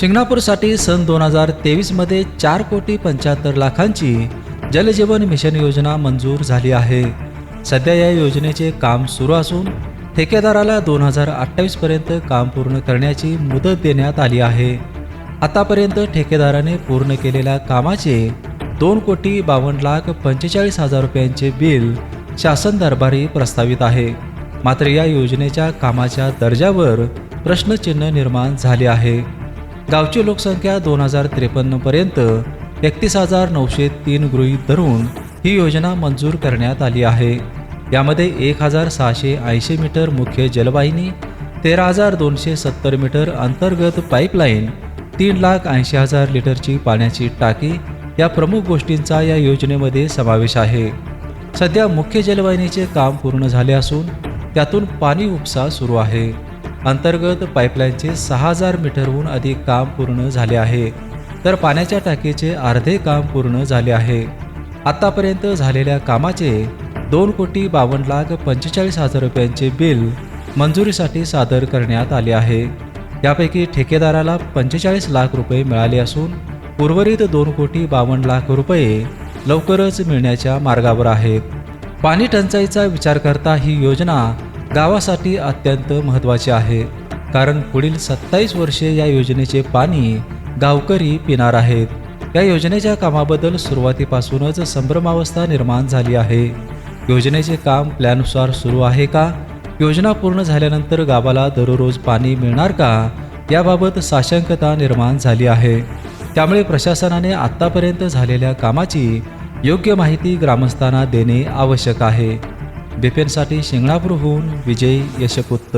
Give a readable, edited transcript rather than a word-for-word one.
शिंगणापूरसाठी सन 2023मध्ये 4,75,00,000ची जलजीवन mission योजना मंजूर झाली आहे। सध्या या योजनेचे काम सुरू असून ठेकेदाराला 2028 पर्यंत काम पूर्ण करण्याची मुदत देण्यात आली आहे। आतापर्यंत ठेकेदाराने पूर्ण केलेल्या कामाचे 2,52,45,000 रुपयांचे बिल शासन दरबारी प्रस्तावित आहे। मात्र या योजनेच्या कामाच्या दर्जावर प्रश्नचिन्ह निर्माण झाले आहे। गावची लोकसंख्या 2053 पर्यंत 31,903 गृहीत धरून ही योजना मंजूर करण्यात आली आहे। यामध्ये 1,680 मीटर मुख्य जलवाहिनी, 13,270 मीटर अंतर्गत पाईपलाईन, 3,80,000 लिटरची पाण्याची टाकी या प्रमुख गोष्टींचा या योजनेमध्ये समावेश आहे। सध्या मुख्य जलवाहिनीचे काम पूर्ण झाले असून त्यातून पाणी उपसा सुरू आहे। अंतर्गत पाईपलाईनचे 6,000 मीटरहून अधिक काम पूर्ण झाले आहे, तर पाण्याच्या टाकीचे अर्धे काम पूर्ण झाले आहे। आतापर्यंत झालेल्या कामाचे 2,52,45,000 रुपयांचे बिल मंजुरीसाठी सादर करण्यात आले आहे। यापैकी ठेकेदाराला 45 लाख रुपये मिळाले असून उर्वरित 2,52,00,000 रुपये लवकरच मिळण्याच्या मार्गावर आहेत। पाणी टंचाईचा विचार करता ही योजना गावासाठी अत्यंत महत्त्वाची आहे, कारण पुढील 27 वर्षे या योजनेचे पाणी गावकरी पिणार आहेत। या योजनेच्या कामाबद्दल सुरुवातीपासूनच संभ्रमावस्था निर्माण झाली आहे। योजनेचे काम प्लॅननुसार सुरू आहे का? योजना पूर्ण झाल्यानंतर गावाला दररोज पाणी मिळणार का? याबाबत साशंकता निर्माण झाली आहे। त्यामुळे प्रशासनाने आतापर्यंत झालेल्या कामाची योग्य माहिती ग्रामस्थांना देणे आवश्यक आहे। बिपेनसाठी शिंगणापूरहून विजय यशपुत्त।